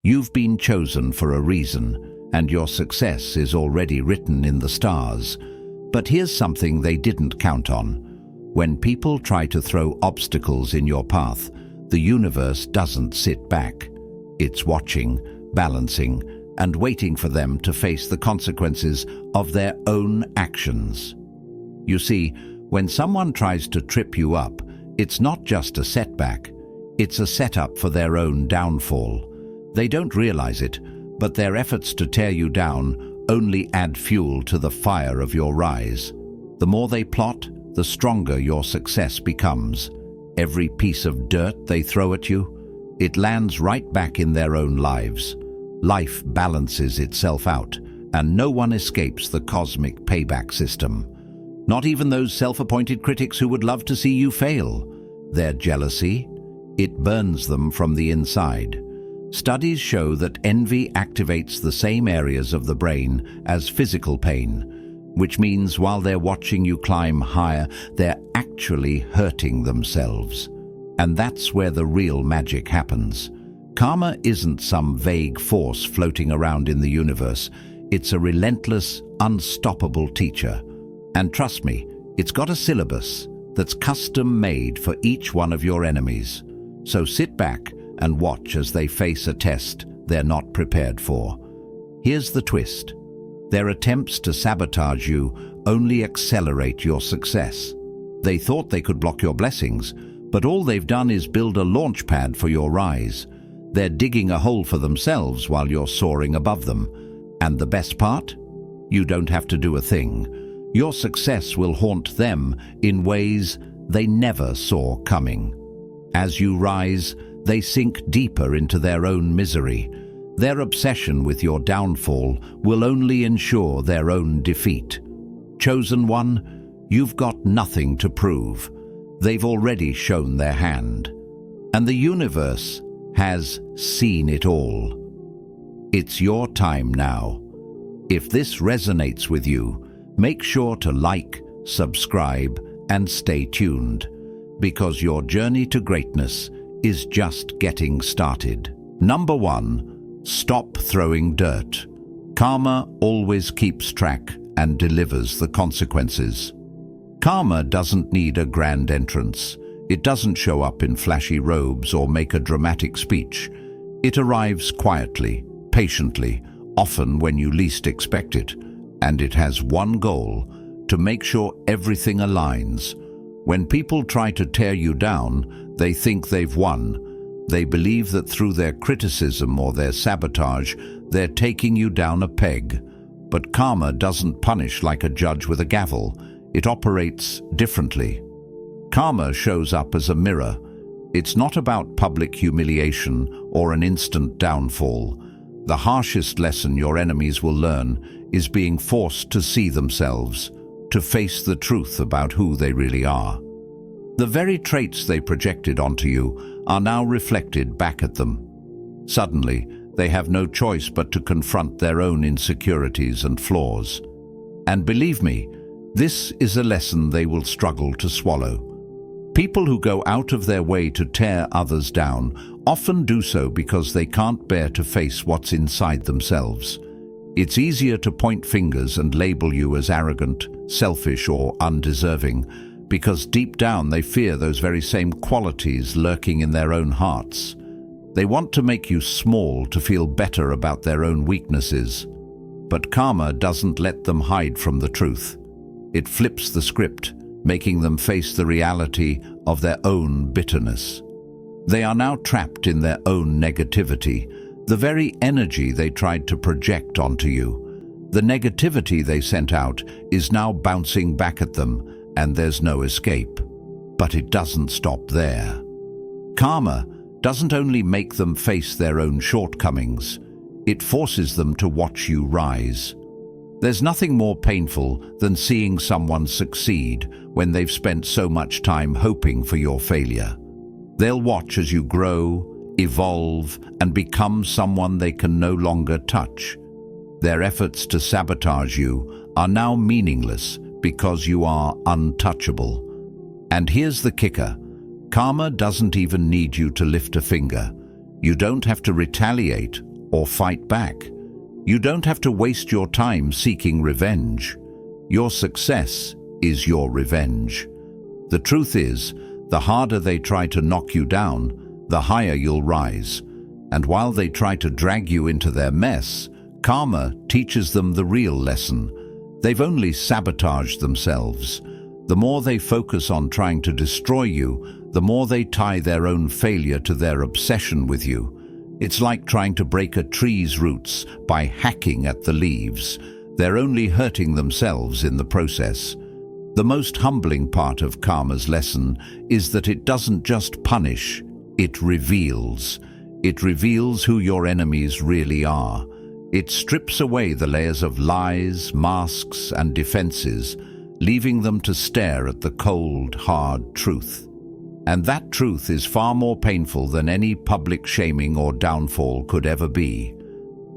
You've been chosen for a reason, and your success is already written in the stars. But here's something they didn't count on. When people try to throw obstacles in your path, the universe doesn't sit back. It's watching, balancing, and waiting for them to face the consequences of their own actions. You see, when someone tries to trip you up, it's not just a setback, it's a setup for their own downfall. They don't realize it, but their efforts to tear you down only add fuel to the fire of your rise. The more they plot, the stronger your success becomes. Every piece of dirt they throw at you, it lands right back in their own lives. Life balances itself out, and no one escapes the cosmic payback system. Not even those self-appointed critics who would love to see you fail. Their jealousy, it burns them from the inside. Studies show that envy activates the same areas of the brain as physical pain, which means while they're watching you climb higher, they're actually hurting themselves. And that's where the real magic happens. Karma isn't some vague force floating around in the universe. It's a relentless, unstoppable teacher. And trust me, it's got a syllabus that's custom-made for each one of your enemies. So sit back and watch as they face a test they're not prepared for. Here's the twist. Their attempts to sabotage you only accelerate your success. They thought they could block your blessings, but all they've done is build a launch pad for your rise. They're digging a hole for themselves while you're soaring above them. And the best part? You don't have to do a thing. Your success will haunt them in ways they never saw coming. As you rise, they sink deeper into their own misery. Their obsession with your downfall will only ensure their own defeat. Chosen one, you've got nothing to prove. They've already shown their hand. And the universe has seen it all. It's your time now. If this resonates with you, make sure to like, subscribe, and stay tuned, because your journey to greatness is just getting started. Number 1, stop throwing dirt. Karma always keeps track and delivers the consequences. Karma doesn't need a grand entrance. It doesn't show up in flashy robes or make a dramatic speech. It arrives quietly, patiently, often when you least expect it. And it has one goal: to make sure everything aligns. When people try to tear you down, they think they've won. They believe that through their criticism or their sabotage, they're taking you down a peg. But karma doesn't punish like a judge with a gavel. It operates differently. Karma shows up as a mirror. It's not about public humiliation or an instant downfall. The harshest lesson your enemies will learn is being forced to see themselves, to face the truth about who they really are. The very traits they projected onto you are now reflected back at them. Suddenly, they have no choice but to confront their own insecurities and flaws. And believe me, this is a lesson they will struggle to swallow. People who go out of their way to tear others down often do so because they can't bear to face what's inside themselves. It's easier to point fingers and label you as arrogant, selfish, or undeserving, because deep down they fear those very same qualities lurking in their own hearts. They want to make you small to feel better about their own weaknesses. But karma doesn't let them hide from the truth. It flips the script, making them face the reality of their own bitterness. They are now trapped in their own negativity, the very energy they tried to project onto you. The negativity they sent out is now bouncing back at them, and there's no escape. But it doesn't stop there. Karma doesn't only make them face their own shortcomings, it forces them to watch you rise. There's nothing more painful than seeing someone succeed when they've spent so much time hoping for your failure. They'll watch as you grow, evolve, and become someone they can no longer touch. Their efforts to sabotage you are now meaningless because you are untouchable. And here's the kicker: karma doesn't even need you to lift a finger. You don't have to retaliate or fight back. You don't have to waste your time seeking revenge. Your success is your revenge. The truth is, the harder they try to knock you down, the higher you'll rise. And while they try to drag you into their mess, karma teaches them the real lesson. They've only sabotaged themselves. The more they focus on trying to destroy you, the more they tie their own failure to their obsession with you. It's like trying to break a tree's roots by hacking at the leaves. They're only hurting themselves in the process. The most humbling part of karma's lesson is that it doesn't just punish, it reveals. It reveals who your enemies really are. It strips away the layers of lies, masks, and defenses, leaving them to stare at the cold, hard truth. And that truth is far more painful than any public shaming or downfall could ever be.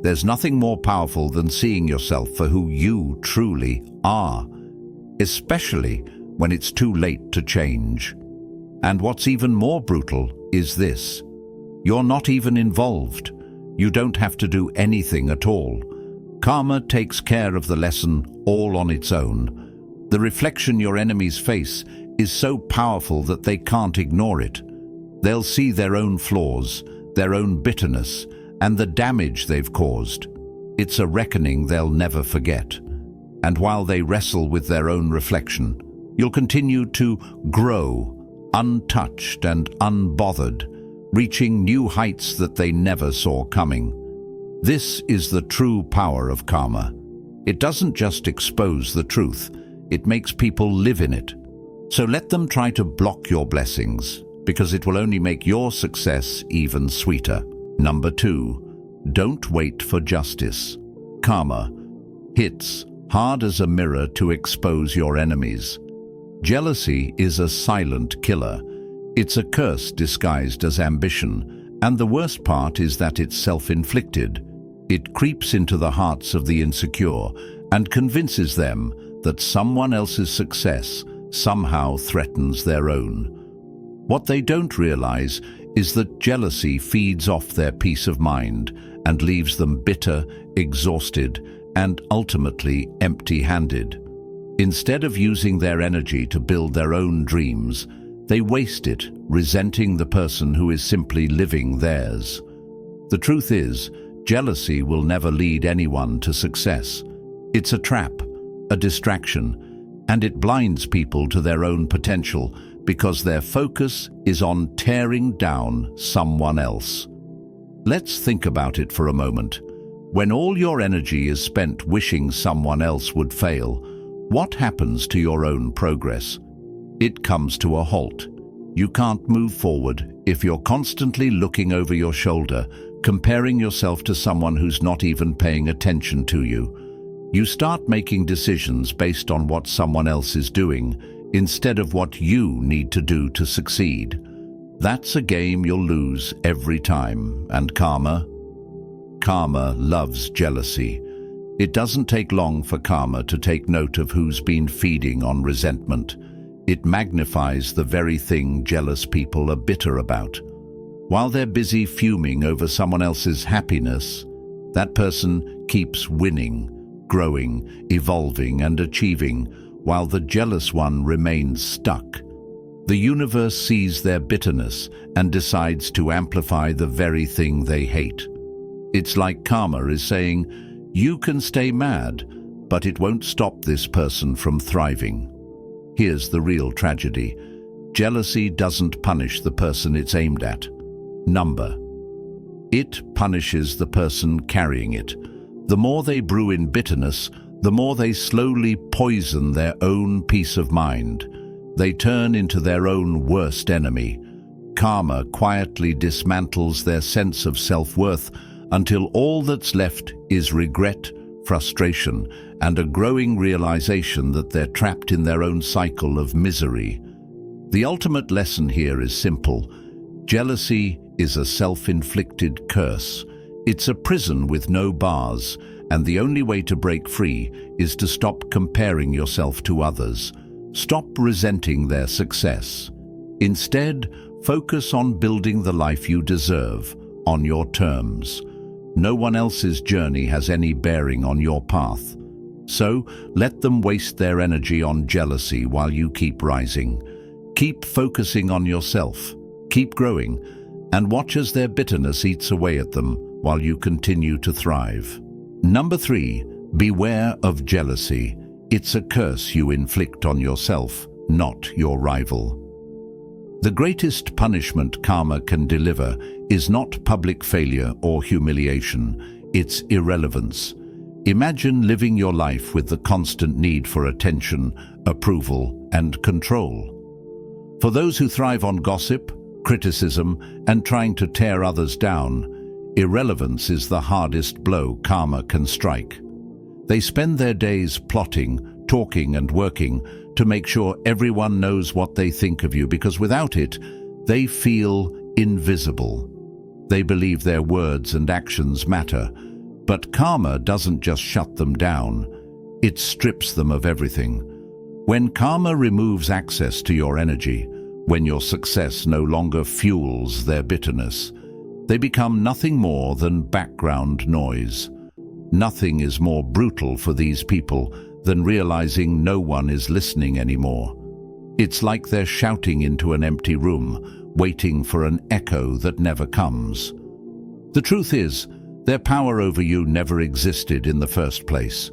There's nothing more powerful than seeing yourself for who you truly are, especially when it's too late to change. And what's even more brutal is this: you're not even involved. You don't have to do anything at all. Karma takes care of the lesson all on its own. The reflection your enemies face is so powerful that they can't ignore it. They'll see their own flaws, their own bitterness, and the damage they've caused. It's a reckoning they'll never forget. And while they wrestle with their own reflection, you'll continue to grow, untouched and unbothered, reaching new heights that they never saw coming. This is the true power of karma. It doesn't just expose the truth, it makes people live in it. So let them try to block your blessings, because it will only make your success even sweeter. Number 2, don't wait for justice. Karma hits hard as a mirror to expose your enemies. Jealousy is a silent killer. It's a curse disguised as ambition, and the worst part is that it's self-inflicted. It creeps into the hearts of the insecure and convinces them that someone else's success somehow threatens their own. What they don't realize is that jealousy feeds off their peace of mind and leaves them bitter, exhausted, and ultimately empty-handed. Instead of using their energy to build their own dreams, they waste it resenting the person who is simply living theirs. The truth is, jealousy will never lead anyone to success. It's a trap, a distraction, and it blinds people to their own potential because their focus is on tearing down someone else. Let's think about it for a moment. When all your energy is spent wishing someone else would fail, what happens to your own progress? It comes to a halt. You can't move forward if you're constantly looking over your shoulder, comparing yourself to someone who's not even paying attention to you. You start making decisions based on what someone else is doing, instead of what you need to do to succeed. That's a game you'll lose every time. And karma loves jealousy. It doesn't take long for karma to take note of who's been feeding on resentment. It magnifies the very thing jealous people are bitter about. While they're busy fuming over someone else's happiness, that person keeps winning, growing, evolving, and achieving, while the jealous one remains stuck. The universe sees their bitterness and decides to amplify the very thing they hate. It's like karma is saying, you can stay mad, but it won't stop this person from thriving. Here's the real tragedy. Jealousy doesn't punish the person it's aimed at. It punishes the person carrying it. The more they brew in bitterness, the more they slowly poison their own peace of mind. They turn into their own worst enemy. Karma quietly dismantles their sense of self-worth until all that's left is regret, frustration, and a growing realization that they're trapped in their own cycle of misery. The ultimate lesson here is simple. Jealousy is a self-inflicted curse. It's a prison with no bars, and the only way to break free is to stop comparing yourself to others. Stop resenting their success. Instead, focus on building the life you deserve, on your terms. No one else's journey has any bearing on your path. So, let them waste their energy on jealousy while you keep rising. Keep focusing on yourself, keep growing, and watch as their bitterness eats away at them while you continue to thrive. Number 3, beware of jealousy. It's a curse you inflict on yourself, not your rival. The greatest punishment karma can deliver is not public failure or humiliation, it's irrelevance. Imagine living your life with the constant need for attention, approval, and control. For those who thrive on gossip, criticism, and trying to tear others down, irrelevance is the hardest blow karma can strike. They spend their days plotting, talking, and working to make sure everyone knows what they think of you, because without it, they feel invisible. They believe their words and actions matter, but karma doesn't just shut them down, it strips them of everything. When karma removes access to your energy, when your success no longer fuels their bitterness, they become nothing more than background noise. Nothing is more brutal for these people than realizing no one is listening anymore. It's like they're shouting into an empty room, waiting for an echo that never comes. The truth is, their power over you never existed in the first place.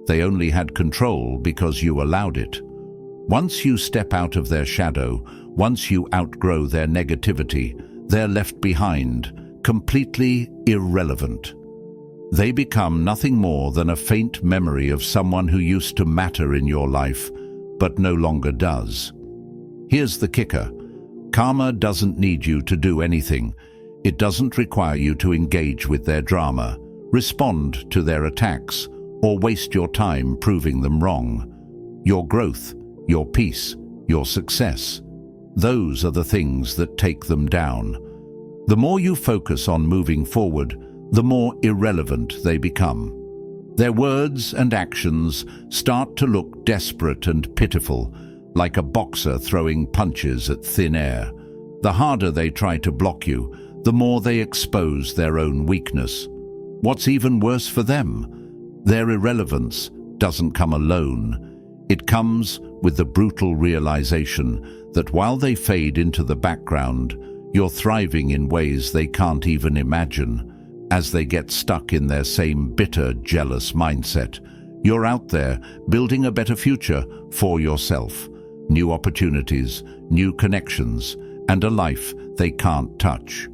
They only had control because you allowed it. Once you step out of their shadow, once you outgrow their negativity, they're left behind, completely irrelevant. They become nothing more than a faint memory of someone who used to matter in your life, but no longer does. Here's the kicker. Karma doesn't need you to do anything. It doesn't require you to engage with their drama, respond to their attacks, or waste your time proving them wrong. Your growth, your peace, your success, those are the things that take them down. The more you focus on moving forward, the more irrelevant they become. Their words and actions start to look desperate and pitiful, like a boxer throwing punches at thin air. The harder they try to block you, the more they expose their own weakness. What's even worse for them, their irrelevance doesn't come alone. It comes with the brutal realization that while they fade into the background, you're thriving in ways they can't even imagine. As they get stuck in their same bitter, jealous mindset, you're out there building a better future for yourself. New opportunities, new connections, and a life they can't touch.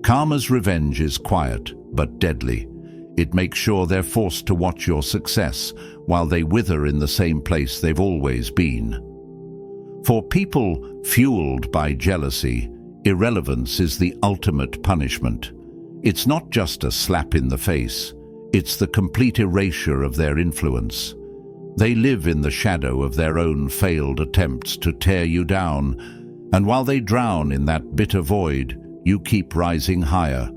Karma's revenge is quiet but deadly. It makes sure they're forced to watch your success while they wither in the same place they've always been. For people fueled by jealousy, irrelevance is the ultimate punishment. It's not just a slap in the face, it's the complete erasure of their influence. They live in the shadow of their own failed attempts to tear you down, and while they drown in that bitter void, you keep rising higher.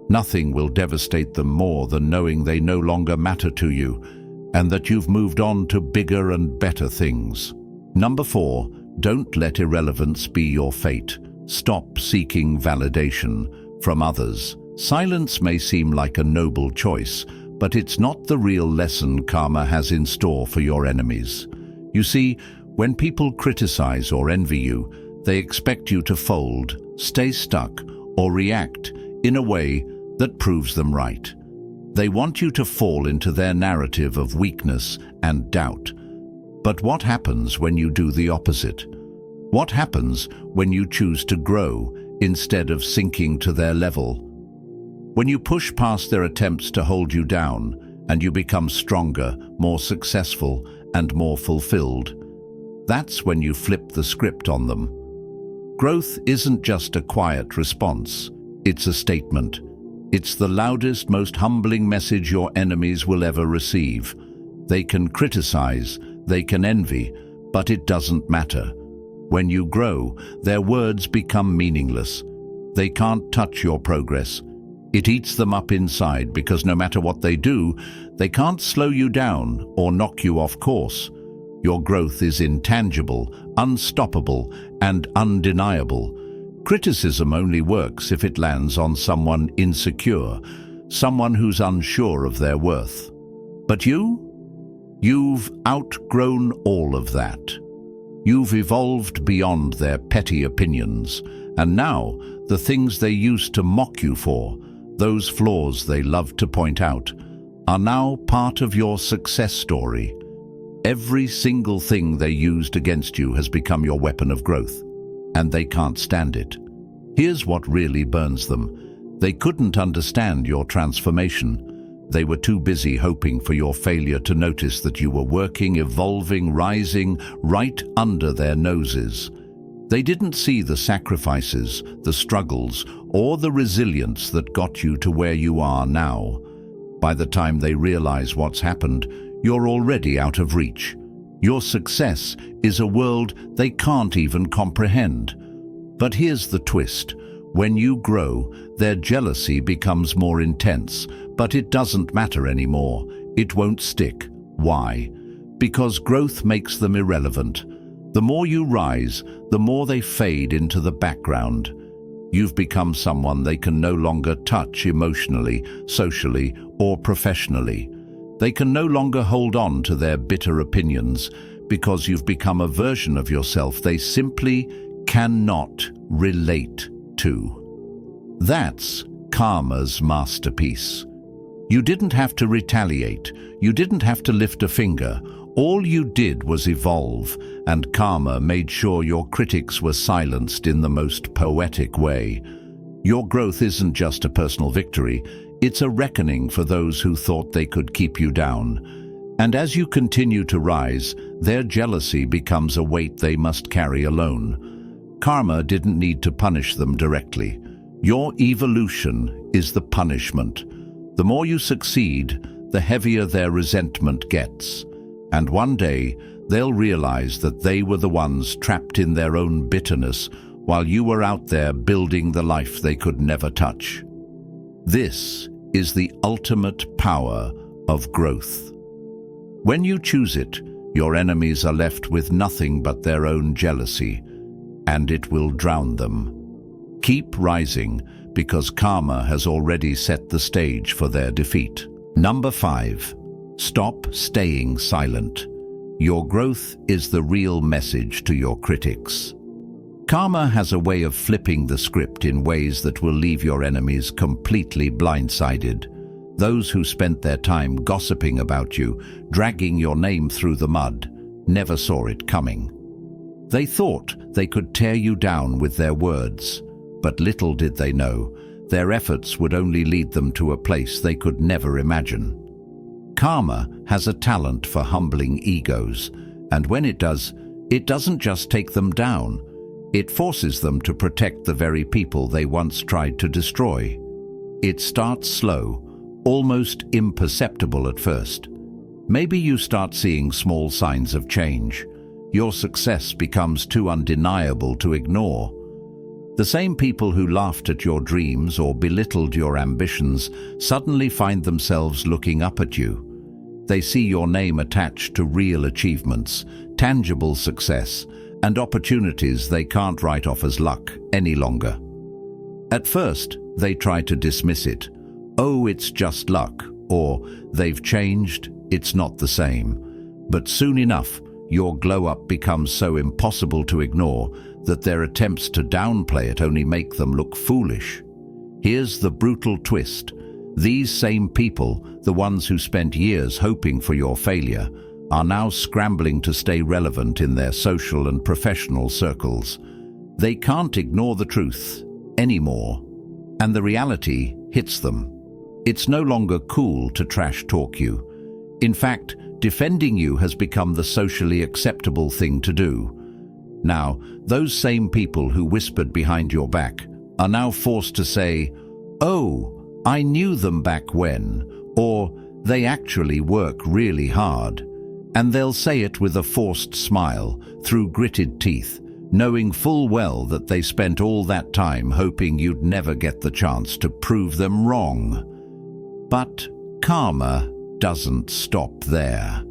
Nothing will devastate them more than knowing they no longer matter to you, and that you've moved on to bigger and better things. Number 4, don't let irrelevance be your fate. Stop seeking validation from others. Silence may seem like a noble choice, but it's not the real lesson karma has in store for your enemies. You see, when people criticize or envy you, they expect you to fold, stay stuck, or react in a way that proves them right. They want you to fall into their narrative of weakness and doubt. But what happens when you do the opposite? What happens when you choose to grow instead of sinking to their level? When you push past their attempts to hold you down and you become stronger, more successful, and more fulfilled, that's when you flip the script on them. Growth isn't just a quiet response, it's a statement. It's the loudest, most humbling message your enemies will ever receive. They can criticize, they can envy, but it doesn't matter. When you grow, their words become meaningless. They can't touch your progress. It eats them up inside because no matter what they do, they can't slow you down or knock you off course. Your growth is intangible, unstoppable, and undeniable. Criticism only works if it lands on someone insecure, someone who's unsure of their worth. But you've outgrown all of that. You've evolved beyond their petty opinions, and now the things they used to mock you for, those flaws they loved to point out, are now part of your success story. Every single thing they used against you has become your weapon of growth, and they can't stand it. Here's what really burns them. They couldn't understand your transformation. They were too busy hoping for your failure to notice that you were working, evolving, rising right under their noses. They didn't see the sacrifices, the struggles, or the resilience that got you to where you are now. By the time they realize what's happened, you're already out of reach. Your success is a world they can't even comprehend. But here's the twist. When you grow, their jealousy becomes more intense, but it doesn't matter anymore. It won't stick. Why? Because growth makes them irrelevant. The more you rise, the more they fade into the background. You've become someone they can no longer touch emotionally, socially, or professionally. They can no longer hold on to their bitter opinions because you've become a version of yourself they simply cannot relate to. That's karma's masterpiece. You didn't have to retaliate. You didn't have to lift a finger. All you did was evolve, and karma made sure your critics were silenced in the most poetic way. Your growth isn't just a personal victory, it's a reckoning for those who thought they could keep you down. And as you continue to rise, their jealousy becomes a weight they must carry alone. Karma didn't need to punish them directly. Your evolution is the punishment. The more you succeed, the heavier their resentment gets. And one day, they'll realize that they were the ones trapped in their own bitterness while you were out there building the life they could never touch. This is the ultimate power of growth. When you choose it, your enemies are left with nothing but their own jealousy, and it will drown them. Keep rising, because karma has already set the stage for their defeat. Number 5. Stop staying silent. Your growth is the real message to your critics. Karma has a way of flipping the script in ways that will leave your enemies completely blindsided. Those who spent their time gossiping about you, dragging your name through the mud, never saw it coming. They thought they could tear you down with their words, but little did they know, their efforts would only lead them to a place they could never imagine. Karma has a talent for humbling egos, and when it does, it doesn't just take them down. It forces them to protect the very people they once tried to destroy. It starts slow, almost imperceptible at first. Maybe you start seeing small signs of change. Your success becomes too undeniable to ignore. The same people who laughed at your dreams or belittled your ambitions suddenly find themselves looking up at you. They see your name attached to real achievements, tangible success, and opportunities they can't write off as luck any longer. At first, they try to dismiss it. Oh, it's just luck, or they've changed, it's not the same. But soon enough, your glow-up becomes so impossible to ignore that their attempts to downplay it only make them look foolish. Here's the brutal twist. These same people, the ones who spent years hoping for your failure, are now scrambling to stay relevant in their social and professional circles. They can't ignore the truth anymore, and the reality hits them. It's no longer cool to trash talk you. In fact, defending you has become the socially acceptable thing to do. Now, those same people who whispered behind your back are now forced to say, "Oh, I knew them back when," or "They actually work really hard." And they'll say it with a forced smile, through gritted teeth, knowing full well that they spent all that time hoping you'd never get the chance to prove them wrong. But karma doesn't stop there.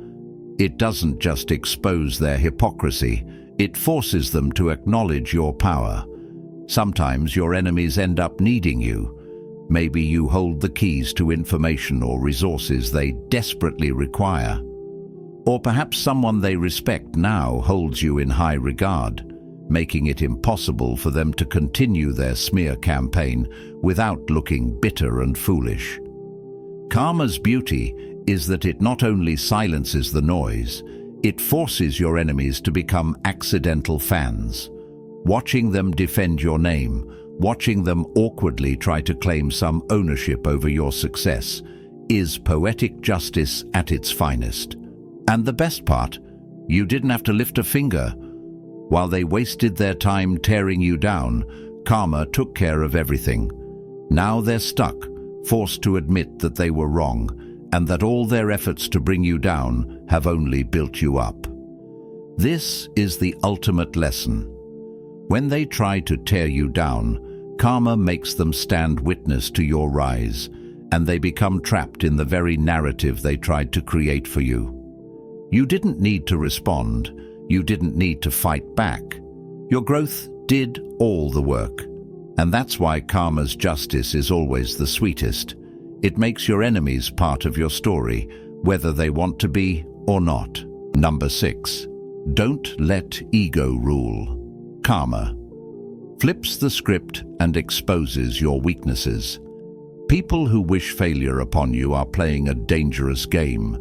It doesn't just expose their hypocrisy, it forces them to acknowledge your power. Sometimes your enemies end up needing you. Maybe you hold the keys to information or resources they desperately require. Or perhaps someone they respect now holds you in high regard, making it impossible for them to continue their smear campaign without looking bitter and foolish. Karma's beauty is that it not only silences the noise, it forces your enemies to become accidental fans. Watching them defend your name, watching them awkwardly try to claim some ownership over your success, is poetic justice at its finest. And the best part, you didn't have to lift a finger. While they wasted their time tearing you down, Karma took care of everything. Now they're stuck, forced to admit that they were wrong, and that all their efforts to bring you down have only built you up. This is the ultimate lesson. When they try to tear you down, Karma makes them stand witness to your rise, and they become trapped in the very narrative they tried to create for you. You didn't need to respond. You didn't need to fight back. Your growth did all the work. And that's why Karma's justice is always the sweetest. It makes your enemies part of your story, whether they want to be or not. Number 6. Don't let ego rule. Karma flips the script and exposes your weaknesses. People who wish failure upon you are playing a dangerous game,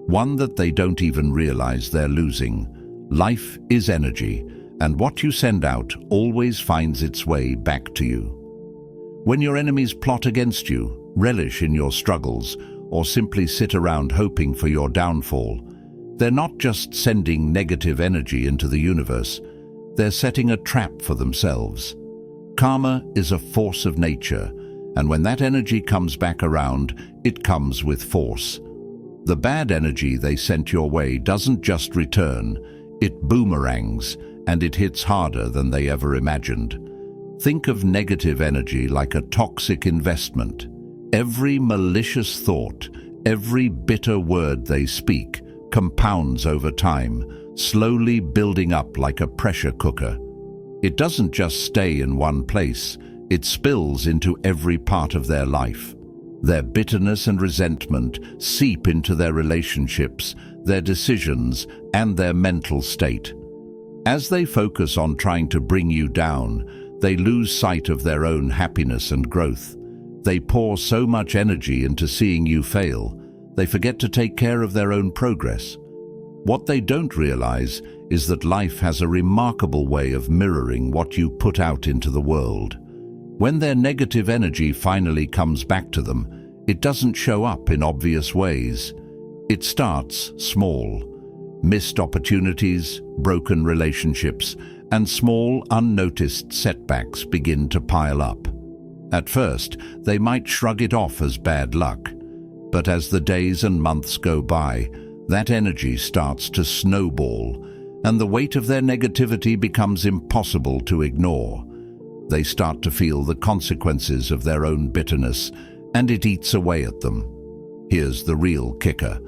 one that they don't even realize they're losing. Life is energy, and what you send out always finds its way back to you. When your enemies plot against you, relish in your struggles, or simply sit around hoping for your downfall, they're not just sending negative energy into the universe, they're setting a trap for themselves. Karma is a force of nature, and when that energy comes back around, it comes with force. The bad energy they sent your way doesn't just return, it boomerangs, and it hits harder than they ever imagined. Think of negative energy like a toxic investment. Every malicious thought, every bitter word they speak, compounds over time, slowly building up like a pressure cooker. It doesn't just stay in one place, it spills into every part of their life. Their bitterness and resentment seep into their relationships, their decisions, and their mental state. As they focus on trying to bring you down, they lose sight of their own happiness and growth. They pour so much energy into seeing you fail, they forget to take care of their own progress. What they don't realize is that life has a remarkable way of mirroring what you put out into the world. When their negative energy finally comes back to them, it doesn't show up in obvious ways. It starts small. Missed opportunities, broken relationships, and small, unnoticed setbacks begin to pile up. At first, they might shrug it off as bad luck, but as the days and months go by, that energy starts to snowball, and the weight of their negativity becomes impossible to ignore. They start to feel the consequences of their own bitterness, and it eats away at them. Here's the real kicker.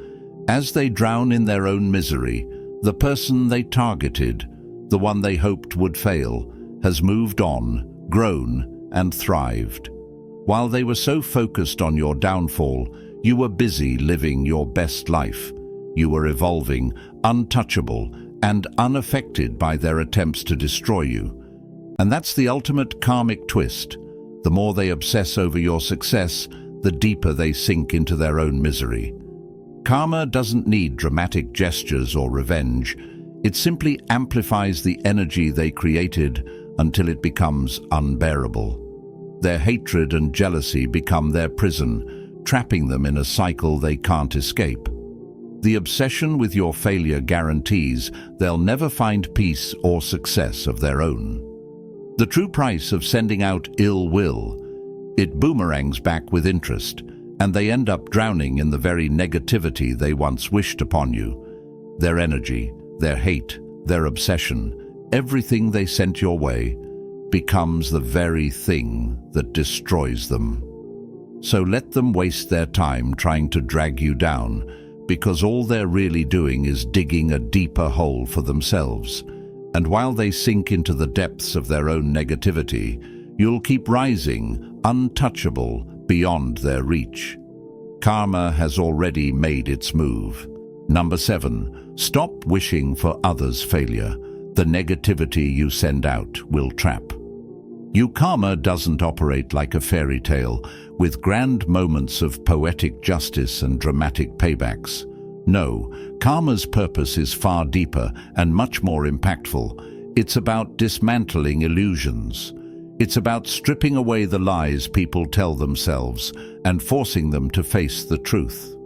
As they drown in their own misery, the person they targeted, the one they hoped would fail, has moved on, grown, and thrived. While they were so focused on your downfall, you were busy living your best life. You were evolving, untouchable, and unaffected by their attempts to destroy you. And that's the ultimate karmic twist. The more they obsess over your success, the deeper they sink into their own misery. Karma doesn't need dramatic gestures or revenge. It simply amplifies the energy they created until it becomes unbearable. Their hatred and jealousy become their prison, trapping them in a cycle they can't escape. The obsession with your failure guarantees they'll never find peace or success of their own. The true price of sending out ill will, it boomerangs back with interest, and they end up drowning in the very negativity they once wished upon you. Their energy, their hate, their obsession, everything they sent your way, becomes the very thing that destroys them. So let them waste their time trying to drag you down, because all they're really doing is digging a deeper hole for themselves. And while they sink into the depths of their own negativity, you'll keep rising, untouchable, beyond their reach. Karma has already made its move. Number 7. Stop wishing for others' failure. The negativity you send out will trap. Karma doesn't operate like a fairy tale, with grand moments of poetic justice and dramatic paybacks. No, karma's purpose is far deeper and much more impactful. It's about dismantling illusions. It's about stripping away the lies people tell themselves and forcing them to face the truth.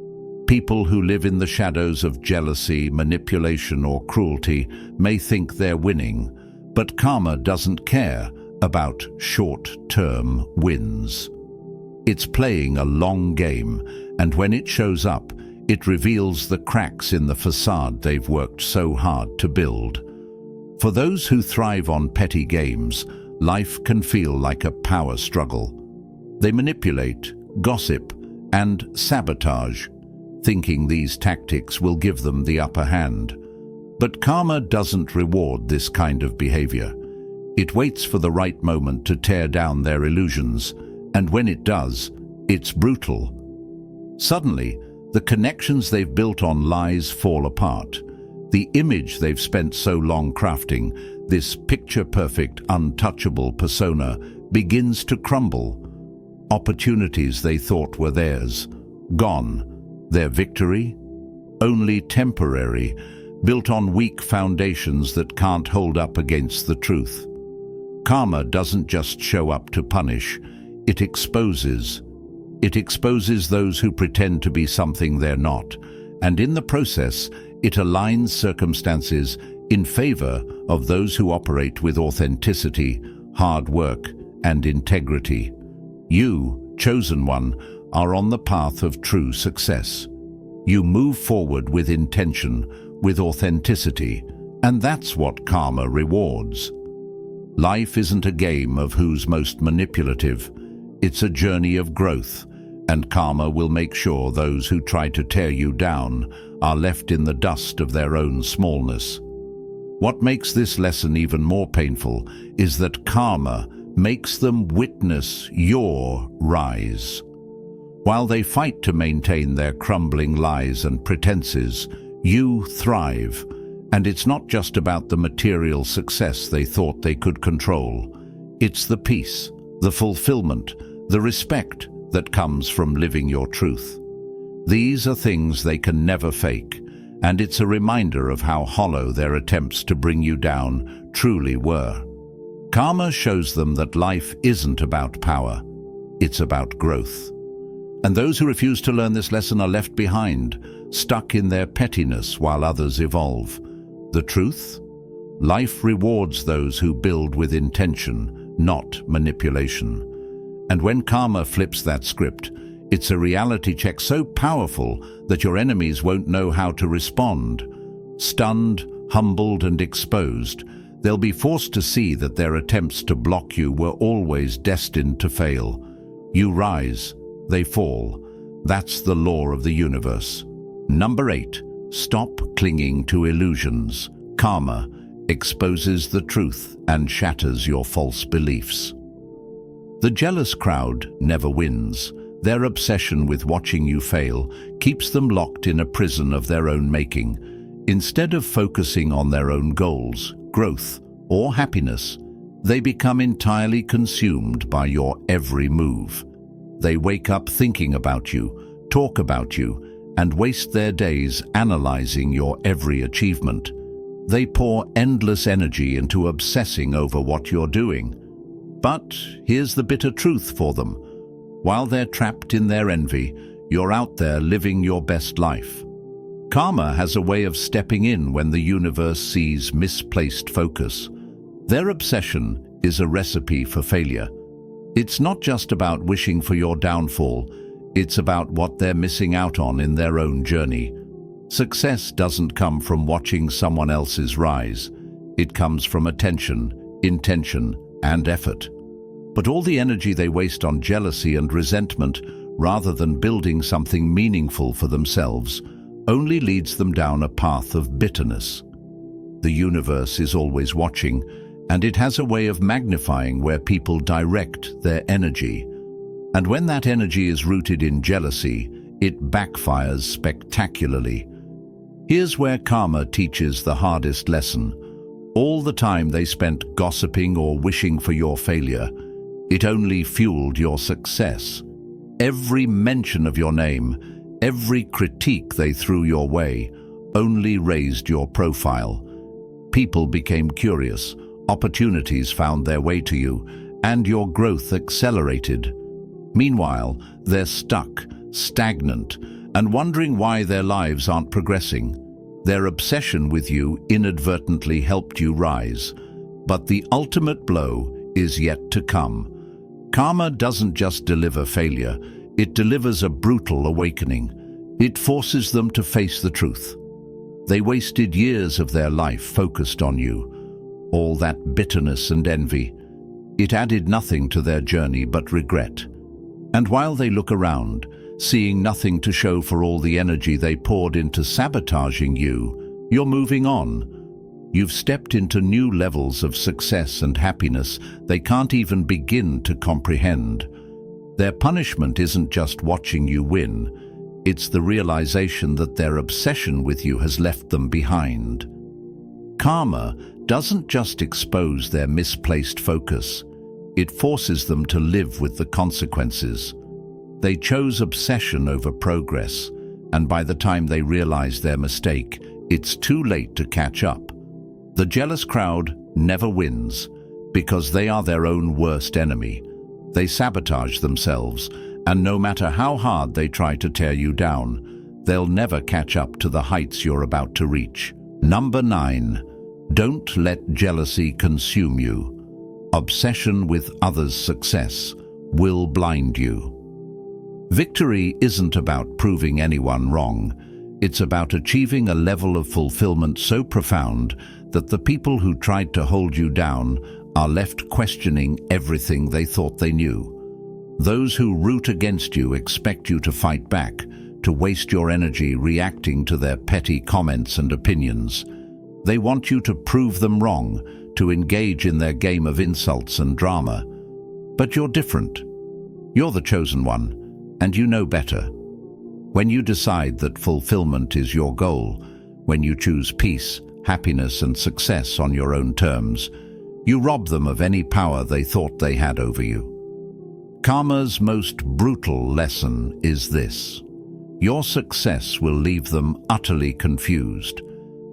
People who live in the shadows of jealousy, manipulation, or cruelty may think they're winning, but karma doesn't care about short-term wins. It's playing a long game, and when it shows up, it reveals the cracks in the facade they've worked so hard to build. For those who thrive on petty games, life can feel like a power struggle. They manipulate, gossip, and sabotage, thinking these tactics will give them the upper hand. But karma doesn't reward this kind of behavior. It waits for the right moment to tear down their illusions, and when it does, it's brutal. Suddenly, the connections they've built on lies fall apart. The image they've spent so long crafting, this picture-perfect, untouchable persona, begins to crumble. Opportunities they thought were theirs, gone. Their victory? Only temporary, built on weak foundations that can't hold up against the truth. Karma doesn't just show up to punish, it exposes. It exposes those who pretend to be something they're not, and in the process, it aligns circumstances in favor of those who operate with authenticity, hard work, and integrity. You, chosen one, are on the path of true success. You move forward with intention, with authenticity, and that's what karma rewards. Life isn't a game of who's most manipulative. It's a journey of growth, and karma will make sure those who try to tear you down are left in the dust of their own smallness. What makes this lesson even more painful is that karma makes them witness your rise. While they fight to maintain their crumbling lies and pretenses, you thrive. And it's not just about the material success they thought they could control. It's the peace, the fulfillment, the respect that comes from living your truth. These are things they can never fake, and it's a reminder of how hollow their attempts to bring you down truly were. Karma shows them that life isn't about power, it's about growth. And those who refuse to learn this lesson are left behind, stuck in their pettiness while others evolve. The truth? Life rewards those who build with intention, not manipulation. And when karma flips that script, it's a reality check so powerful that your enemies won't know how to respond. Stunned, humbled, and exposed, they'll be forced to see that their attempts to block you were always destined to fail. You rise, they fall. That's the law of the universe. Number 8. Stop clinging to illusions. Karma exposes the truth and shatters your false beliefs. The jealous crowd never wins. Their obsession with watching you fail keeps them locked in a prison of their own making. Instead of focusing on their own goals, growth, or happiness, they become entirely consumed by your every move. They wake up thinking about you, talk about you, and waste their days analyzing your every achievement. They pour endless energy into obsessing over what you're doing. But here's the bitter truth for them. While they're trapped in their envy, you're out there living your best life. Karma has a way of stepping in when the universe sees misplaced focus. Their obsession is a recipe for failure. It's not just about wishing for your downfall, it's about what they're missing out on in their own journey. Success doesn't come from watching someone else's rise. It comes from attention, intention, and effort. But all the energy they waste on jealousy and resentment, rather than building something meaningful for themselves, only leads them down a path of bitterness. The universe is always watching, and it has a way of magnifying where people direct their energy. And when that energy is rooted in jealousy, it backfires spectacularly. Here's where karma teaches the hardest lesson. All the time they spent gossiping or wishing for your failure, it only fueled your success. Every mention of your name, every critique they threw your way, only raised your profile. People became curious, opportunities found their way to you, and your growth accelerated. Meanwhile, they're stuck, stagnant, and wondering why their lives aren't progressing. Their obsession with you inadvertently helped you rise. But the ultimate blow is yet to come. Karma doesn't just deliver failure, it delivers a brutal awakening. It forces them to face the truth. They wasted years of their life focused on you. All that bitterness and envy. It added nothing to their journey but regret. And while they look around, seeing nothing to show for all the energy they poured into sabotaging you, you're moving on. You've stepped into new levels of success and happiness they can't even begin to comprehend. Their punishment isn't just watching you win, it's the realization that their obsession with you has left them behind. Karma doesn't just expose their misplaced focus, it forces them to live with the consequences. They chose obsession over progress, and by the time they realize their mistake, it's too late to catch up. The jealous crowd never wins, because they are their own worst enemy. They sabotage themselves, and no matter how hard they try to tear you down, they'll never catch up to the heights you're about to reach. Number 9. Don't let jealousy consume you. Obsession with others' success will blind you. Victory isn't about proving anyone wrong. It's about achieving a level of fulfillment so profound that the people who tried to hold you down are left questioning everything they thought they knew. Those who root against you expect you to fight back, to waste your energy reacting to their petty comments and opinions. They want you to prove them wrong, to engage in their game of insults and drama. But you're different. You're the chosen one, and you know better. When you decide that fulfillment is your goal, when you choose peace, happiness, and success on your own terms, you rob them of any power they thought they had over you. Karma's most brutal lesson is this: your success will leave them utterly confused.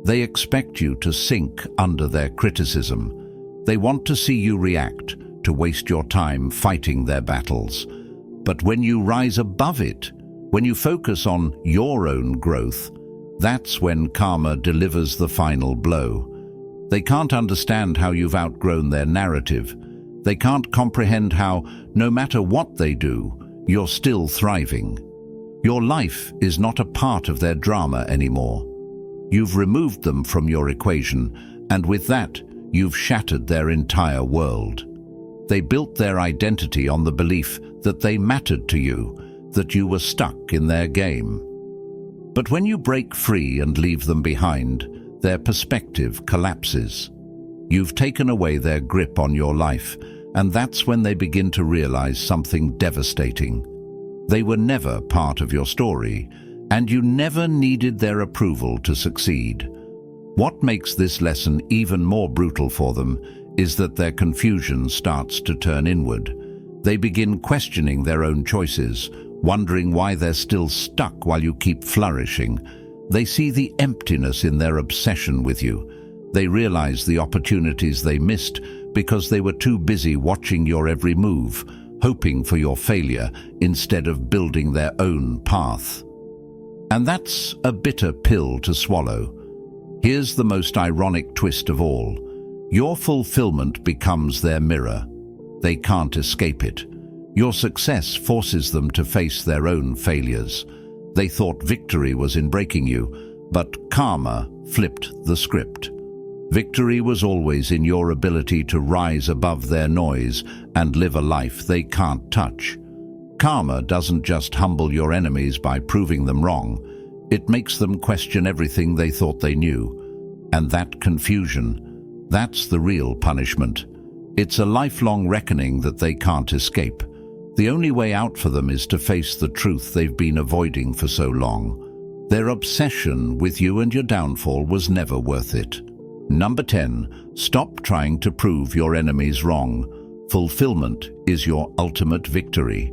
They expect you to sink under their criticism. They want to see you react, to waste your time fighting their battles. But when you rise above it, when you focus on your own growth, that's when karma delivers the final blow. They can't understand how you've outgrown their narrative. They can't comprehend how, no matter what they do, you're still thriving. Your life is not a part of their drama anymore. You've removed them from your equation, and with that, you've shattered their entire world. They built their identity on the belief that they mattered to you, that you were stuck in their game. But when you break free and leave them behind, their perspective collapses. You've taken away their grip on your life, and that's when they begin to realize something devastating. They were never part of your story, and you never needed their approval to succeed. What makes this lesson even more brutal for them is that their confusion starts to turn inward. They begin questioning their own choices, wondering why they're still stuck while you keep flourishing. They see the emptiness in their obsession with you. They realize the opportunities they missed because they were too busy watching your every move, hoping for your failure instead of building their own path. And that's a bitter pill to swallow. Here's the most ironic twist of all. Your fulfillment becomes their mirror. They can't escape it. Your success forces them to face their own failures. They thought victory was in breaking you, but karma flipped the script. Victory was always in your ability to rise above their noise and live a life they can't touch. Karma doesn't just humble your enemies by proving them wrong. It makes them question everything they thought they knew. And that confusion, that's the real punishment. It's a lifelong reckoning that they can't escape. The only way out for them is to face the truth they've been avoiding for so long. Their obsession with you and your downfall was never worth it. Number 10. Stop trying to prove your enemies wrong. Fulfillment is your ultimate victory.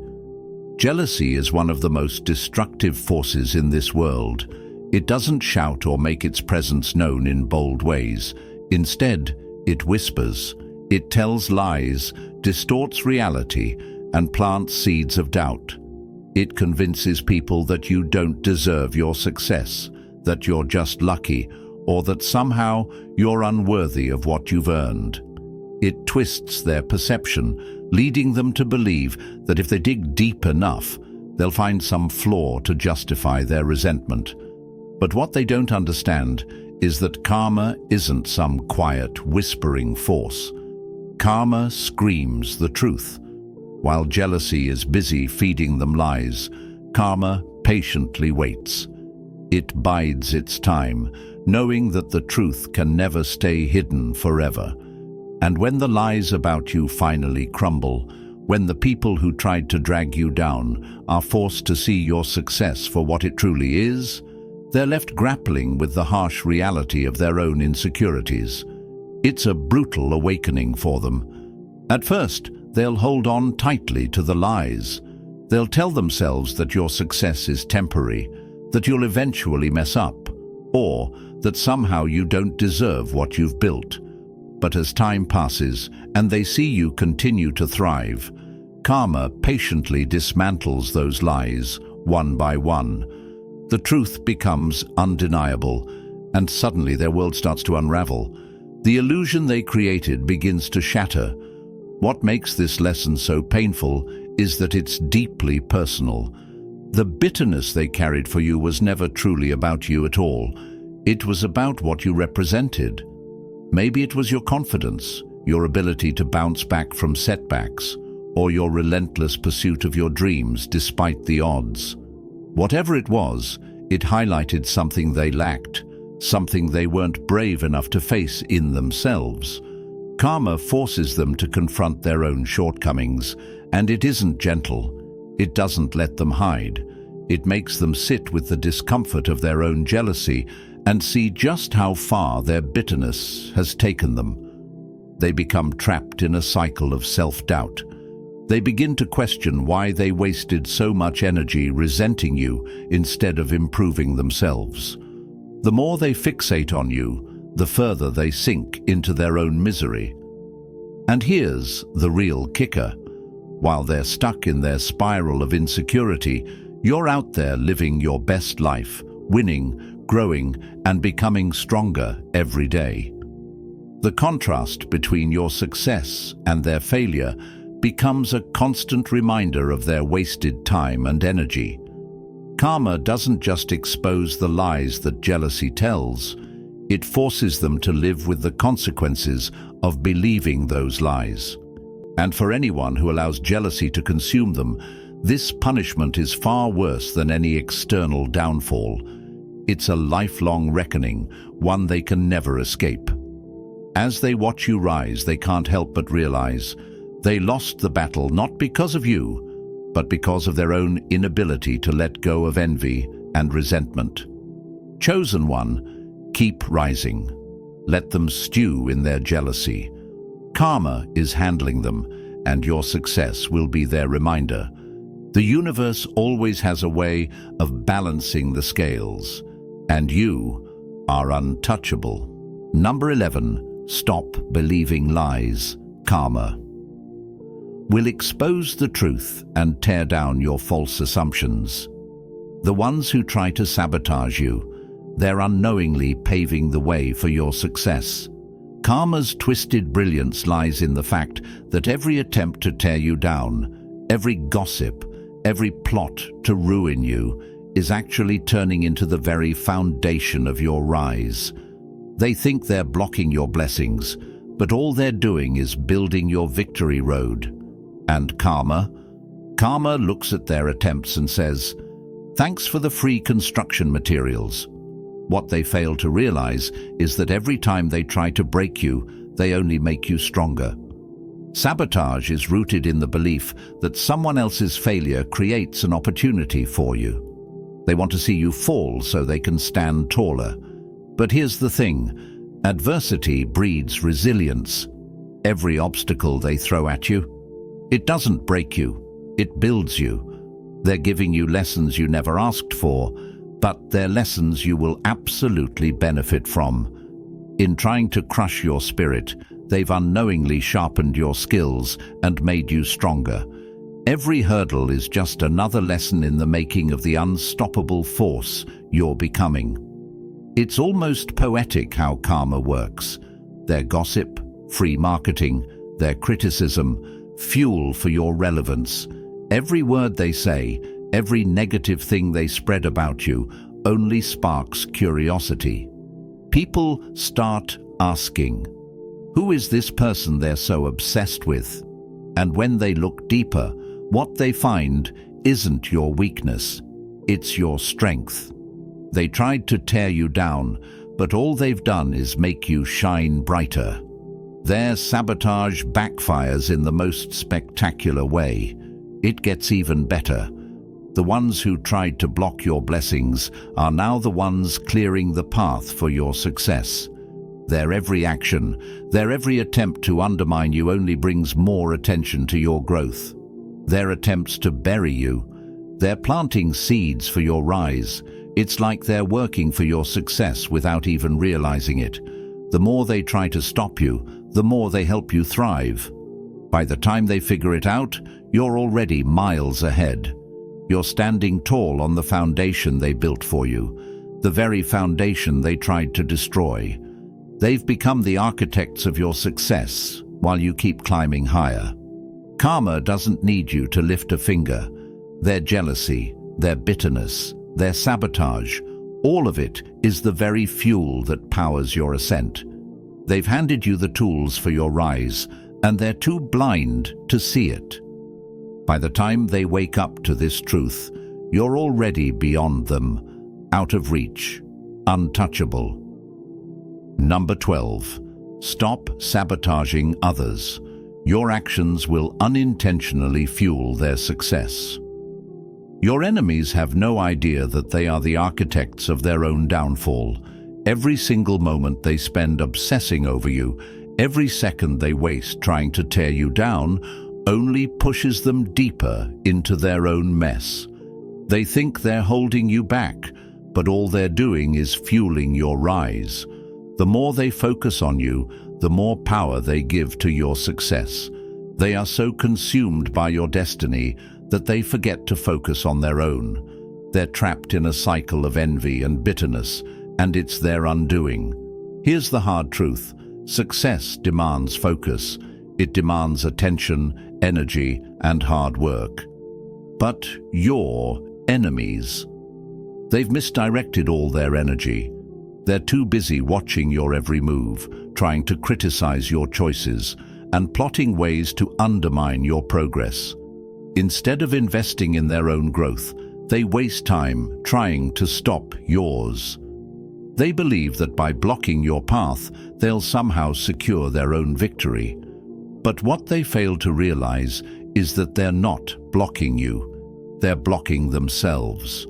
Jealousy is one of the most destructive forces in this world. It doesn't shout or make its presence known in bold ways. Instead, it whispers. It tells lies, distorts reality, and plants seeds of doubt. It convinces people that you don't deserve your success, that you're just lucky, or that somehow you're unworthy of what you've earned. It twists their perception, leading them to believe that if they dig deep enough, they'll find some flaw to justify their resentment. But what they don't understand is that karma isn't some quiet, whispering force. Karma screams the truth. While jealousy is busy feeding them lies, karma patiently waits. It bides its time, knowing that the truth can never stay hidden forever. And when the lies about you finally crumble, when the people who tried to drag you down are forced to see your success for what it truly is, they're left grappling with the harsh reality of their own insecurities. It's a brutal awakening for them. At first, they'll hold on tightly to the lies. They'll tell themselves that your success is temporary, that you'll eventually mess up, or that somehow you don't deserve what you've built. But as time passes and they see you continue to thrive, karma patiently dismantles those lies one by one. The truth becomes undeniable, and suddenly their world starts to unravel. The illusion they created begins to shatter. What makes this lesson so painful is that it's deeply personal. The bitterness they carried for you was never truly about you at all. It was about what you represented. Maybe it was your confidence, your ability to bounce back from setbacks, or your relentless pursuit of your dreams despite the odds. Whatever it was, it highlighted something they lacked, something they weren't brave enough to face in themselves. Karma forces them to confront their own shortcomings, and it isn't gentle. It doesn't let them hide. It makes them sit with the discomfort of their own jealousy and see just how far their bitterness has taken them. They become trapped in a cycle of self-doubt. They begin to question why they wasted so much energy resenting you instead of improving themselves. The more they fixate on you, the further they sink into their own misery. And here's the real kicker. While they're stuck in their spiral of insecurity, you're out there living your best life, winning, growing, and becoming stronger every day. The contrast between your success and their failure becomes a constant reminder of their wasted time and energy. Karma doesn't just expose the lies that jealousy tells, it forces them to live with the consequences of believing those lies. And for anyone who allows jealousy to consume them, this punishment is far worse than any external downfall. It's a lifelong reckoning, one they can never escape. As they watch you rise, they can't help but realize they lost the battle not because of you, but because of their own inability to let go of envy and resentment. Chosen one, keep rising. Let them stew in their jealousy. Karma is handling them, and your success will be their reminder. The universe always has a way of balancing the scales, and you are untouchable. Number 11. Stop believing lies. Karma will expose the truth and tear down your false assumptions. The ones who try to sabotage you, they're unknowingly paving the way for your success. Karma's twisted brilliance lies in the fact that every attempt to tear you down, every gossip, every plot to ruin you, is actually turning into the very foundation of your rise. They think they're blocking your blessings, but all they're doing is building your victory road. And karma looks at their attempts and says, "Thanks for the free construction materials." What they fail to realize is that every time they try to break you, they only make you stronger. Sabotage is rooted in the belief that someone else's failure creates an opportunity for you. They want to see you fall so they can stand taller. But here's the thing: adversity breeds resilience. Every obstacle they throw at you, it doesn't break you, it builds you. They're giving you lessons you never asked for, but they're lessons you will absolutely benefit from. In trying to crush your spirit, they've unknowingly sharpened your skills and made you stronger. Every hurdle is just another lesson in the making of the unstoppable force you're becoming. It's almost poetic how karma works. Their gossip, free marketing, their criticism, fuel for your relevance. Every word they say, every negative thing they spread about you, only sparks curiosity. People start asking, who is this person they're so obsessed with? And when they look deeper, what they find isn't your weakness, it's your strength. They tried to tear you down, but all they've done is make you shine brighter. Their sabotage backfires in the most spectacular way. It gets even better. The ones who tried to block your blessings are now the ones clearing the path for your success. Their every action, their every attempt to undermine you only brings more attention to your growth. Their attempts to bury you, they're planting seeds for your rise. It's like they're working for your success without even realizing it. The more they try to stop you, the more they help you thrive. By the time they figure it out, you're already miles ahead. You're standing tall on the foundation they built for you, the very foundation they tried to destroy. They've become the architects of your success while you keep climbing higher. Karma doesn't need you to lift a finger. Their jealousy, their bitterness, their sabotage, all of it is the very fuel that powers your ascent. They've handed you the tools for your rise, and they're too blind to see it. By the time they wake up to this truth, you're already beyond them, out of reach, untouchable. Number 12. Stop sabotaging others. Your actions will unintentionally fuel their success. Your enemies have no idea that they are the architects of their own downfall. Every single moment they spend obsessing over you, every second they waste trying to tear you down, only pushes them deeper into their own mess. They think they're holding you back, but all they're doing is fueling your rise. The more they focus on you, the more power they give to your success. They are so consumed by your destiny that they forget to focus on their own. They're trapped in a cycle of envy and bitterness, and it's their undoing. Here's the hard truth: success demands focus. It demands attention, energy, and hard work. But your enemies, they've misdirected all their energy. They're too busy watching your every move, trying to criticize your choices, and plotting ways to undermine your progress. Instead of investing in their own growth, they waste time trying to stop yours. They believe that by blocking your path, they'll somehow secure their own victory. But what they fail to realize is that they're not blocking you. They're blocking themselves.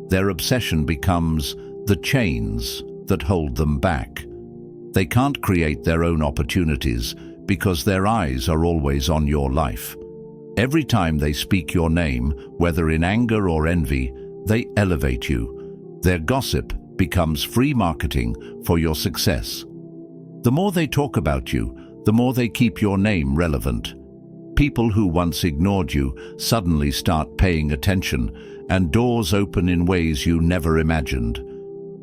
Their obsession becomes the chains that hold them back. They can't create their own opportunities because their eyes are always on your life. Every time they speak your name, whether in anger or envy, they elevate you. Their gossip becomes free marketing for your success. The more they talk about you, the more they keep your name relevant. People who once ignored you suddenly start paying attention, and doors open in ways you never imagined.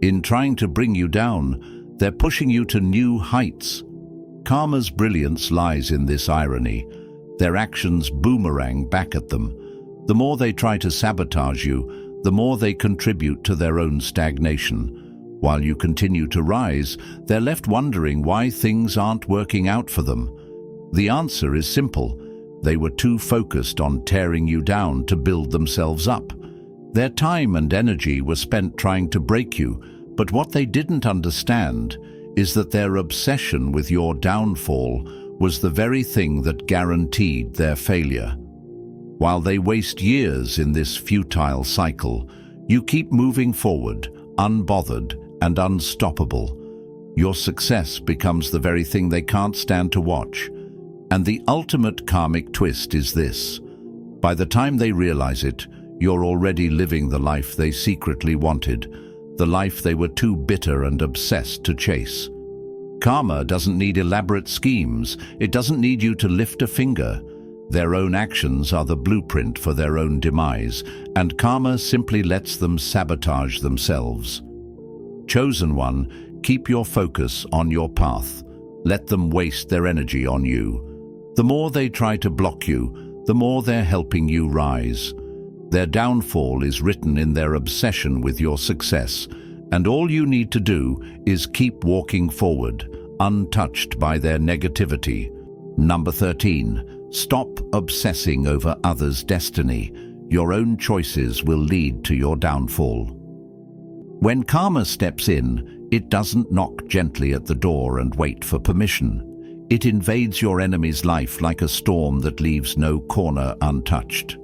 In trying to bring you down, they're pushing you to new heights. Karma's brilliance lies in this irony. Their actions boomerang back at them. The more they try to sabotage you, the more they contribute to their own stagnation. While you continue to rise, they're left wondering why things aren't working out for them. The answer is simple. They were too focused on tearing you down to build themselves up. Their time and energy were spent trying to break you, but what they didn't understand is that their obsession with your downfall was the very thing that guaranteed their failure. While they waste years in this futile cycle, you keep moving forward, unbothered and unstoppable. Your success becomes the very thing they can't stand to watch. And the ultimate karmic twist is this: by the time they realize it, you're already living the life they secretly wanted, the life they were too bitter and obsessed to chase. Karma doesn't need elaborate schemes. It doesn't need you to lift a finger. Their own actions are the blueprint for their own demise, and karma simply lets them sabotage themselves. Chosen one, keep your focus on your path. Let them waste their energy on you. The more they try to block you, the more they're helping you rise. Their downfall is written in their obsession with your success, and all you need to do is keep walking forward, untouched by their negativity. Number 13. Stop obsessing over others' destiny. Your own choices will lead to your downfall. When karma steps in, it doesn't knock gently at the door and wait for permission. It invades your enemy's life like a storm that leaves no corner untouched.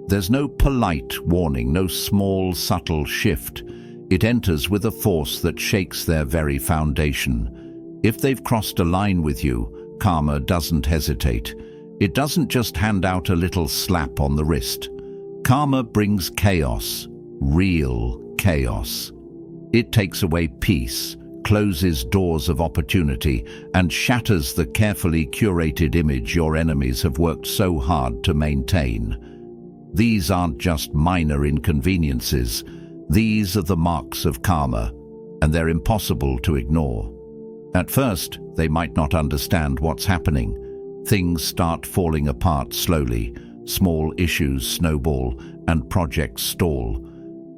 There's no polite warning, no small, subtle shift. It enters with a force that shakes their very foundation. If they've crossed a line with you, karma doesn't hesitate. It doesn't just hand out a little slap on the wrist. Karma brings chaos, real chaos. It takes away peace, closes doors of opportunity, and shatters the carefully curated image your enemies have worked so hard to maintain. These aren't just minor inconveniences. These are the marks of karma, and they're impossible to ignore. At first, they might not understand what's happening. Things start falling apart slowly. Small issues snowball, and projects stall.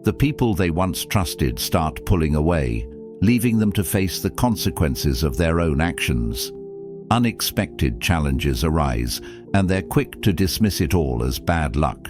The people they once trusted start pulling away, leaving them to face the consequences of their own actions. Unexpected challenges arise, and they're quick to dismiss it all as bad luck.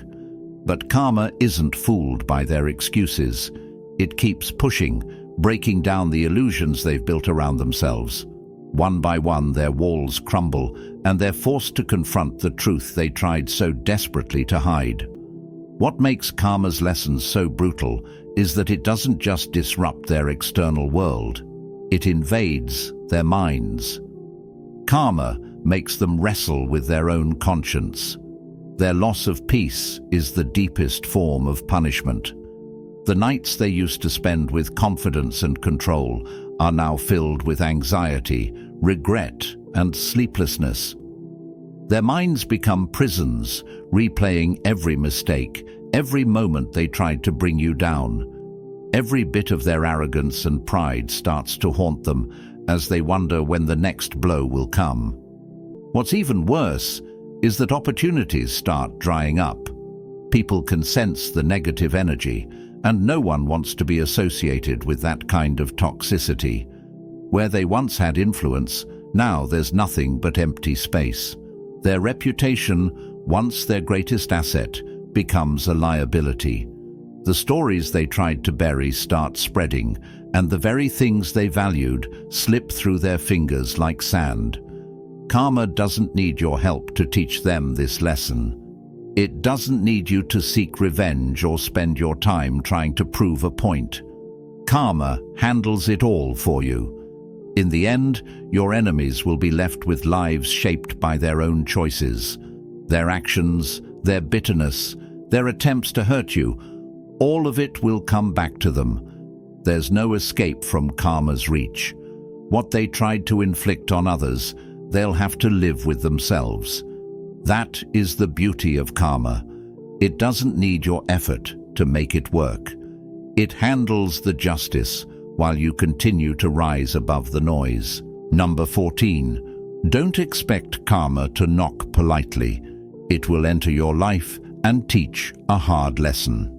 But karma isn't fooled by their excuses. It keeps pushing, breaking down the illusions they've built around themselves. One by one, their walls crumble, and they're forced to confront the truth they tried so desperately to hide. What makes karma's lessons so brutal is that it doesn't just disrupt their external world. It invades their minds. Karma makes them wrestle with their own conscience. Their loss of peace is the deepest form of punishment. The nights they used to spend with confidence and control are now filled with anxiety, regret, and sleeplessness. Their minds become prisons, replaying every mistake, every moment they tried to bring you down. Every bit of their arrogance and pride starts to haunt them as they wonder when the next blow will come. What's even worse is that opportunities start drying up. People can sense the negative energy, and no one wants to be associated with that kind of toxicity. Where they once had influence, now there's nothing but empty space. Their reputation, once their greatest asset, becomes a liability. The stories they tried to bury start spreading, and the very things they valued slip through their fingers like sand. Karma doesn't need your help to teach them this lesson. It doesn't need you to seek revenge or spend your time trying to prove a point. Karma handles it all for you. In the end, your enemies will be left with lives shaped by their own choices. Their actions, their bitterness, their attempts to hurt you, all of it will come back to them. There's no escape from karma's reach. What they tried to inflict on others, they'll have to live with themselves. That is the beauty of karma. It doesn't need your effort to make it work. It handles the justice while you continue to rise above the noise. Number 14. Don't expect karma to knock politely. It will enter your life and teach a hard lesson.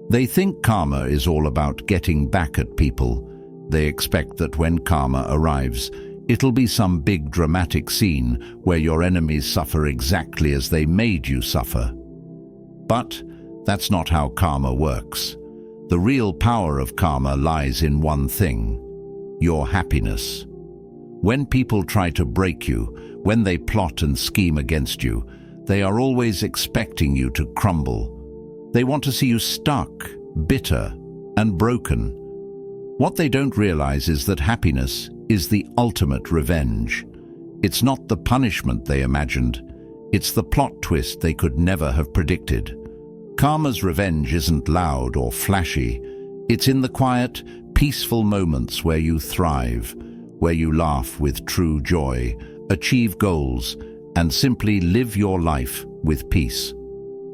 They think karma is all about getting back at people. They expect that when karma arrives, it'll be some big dramatic scene where your enemies suffer exactly as they made you suffer. But that's not how karma works. The real power of karma lies in one thing: your happiness. When people try to break you, When they plot and scheme against you, they are always expecting you to crumble. They want to see you stuck, bitter, and broken. What they don't realize is that happiness is the ultimate revenge. It's not the punishment they imagined. It's the plot twist they could never have predicted. Karma's revenge isn't loud or flashy. It's in the quiet, peaceful moments where you thrive, where you laugh with true joy, achieve goals, and simply live your life with peace.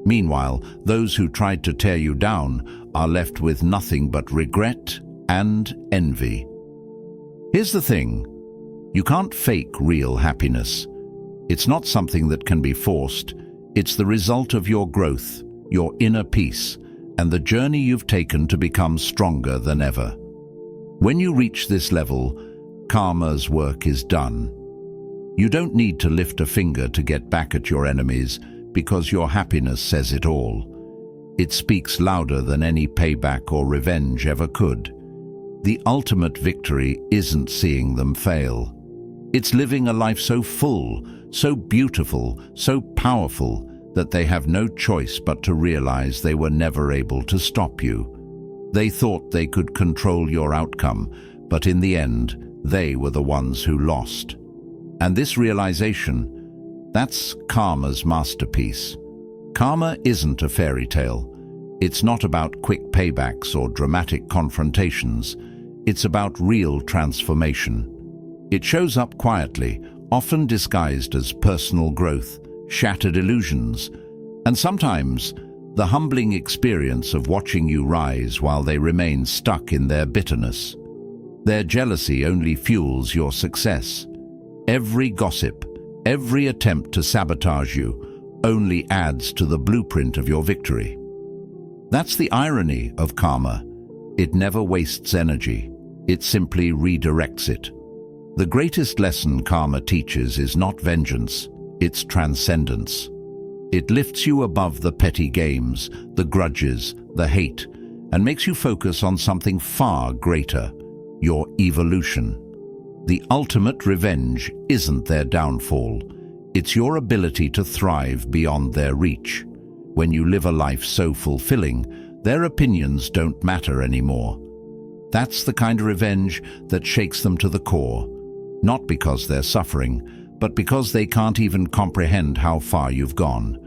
Meanwhile, those who tried to tear you down are left with nothing but regret and envy. Here's the thing: you can't fake real happiness. It's not something that can be forced. It's the result of your growth, your inner peace, and the journey you've taken to become stronger than ever. When you reach this level, karma's work is done. You don't need to lift a finger to get back at your enemies, because your happiness says it all. It speaks louder than any payback or revenge ever could. The ultimate victory isn't seeing them fail. It's living a life so full, so beautiful, so powerful, that they have no choice but to realize they were never able to stop you. They thought they could control your outcome, but in the end, they were the ones who lost. And this realization, that's karma's masterpiece. Karma isn't a fairy tale. It's not about quick paybacks or dramatic confrontations. It's about real transformation. It shows up quietly, often disguised as personal growth, shattered illusions, and sometimes the humbling experience of watching you rise while they remain stuck in their bitterness. Their jealousy only fuels your success. Every gossip, every attempt to sabotage you, only adds to the blueprint of your victory. That's the irony of karma. It never wastes energy. It simply redirects it. The greatest lesson karma teaches is not vengeance, it's transcendence. It lifts you above the petty games, the grudges, the hate, and makes you focus on something far greater, your evolution. The ultimate revenge isn't their downfall. It's your ability to thrive beyond their reach. When you live a life so fulfilling, their opinions don't matter anymore. That's the kind of revenge that shakes them to the core, not because they're suffering, but because they can't even comprehend how far you've gone.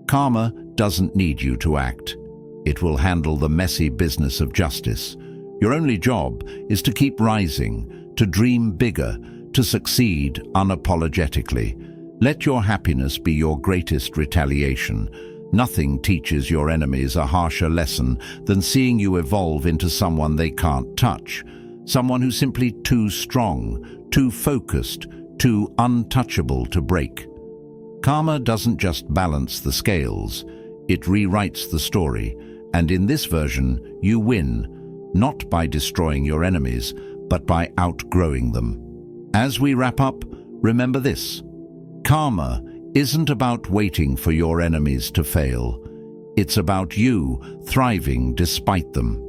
Karma doesn't need you to act. It will handle the messy business of justice. Your only job is to keep rising, to dream bigger, to succeed unapologetically. Let your happiness be your greatest retaliation. Nothing teaches your enemies a harsher lesson than seeing you evolve into someone they can't touch, someone who's simply too strong, too focused, too untouchable to break. Karma doesn't just balance the scales, it rewrites the story, and in this version, you win, not by destroying your enemies, but by outgrowing them. As we wrap up, remember this: karma isn't about waiting for your enemies to fail. It's about you thriving despite them.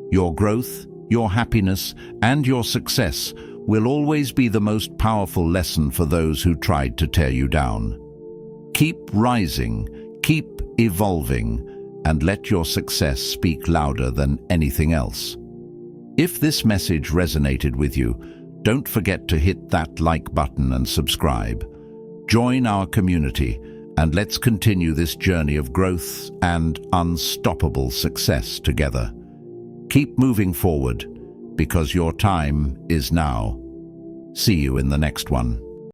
Your growth, your happiness, and your success will always be the most powerful lesson for those who tried to tear you down. Keep rising, keep evolving, and let your success speak louder than anything else. If this message resonated with you, don't forget to hit that like button and subscribe. Join our community, and let's continue this journey of growth and unstoppable success together. Keep moving forward, because your time is now. See you in the next one.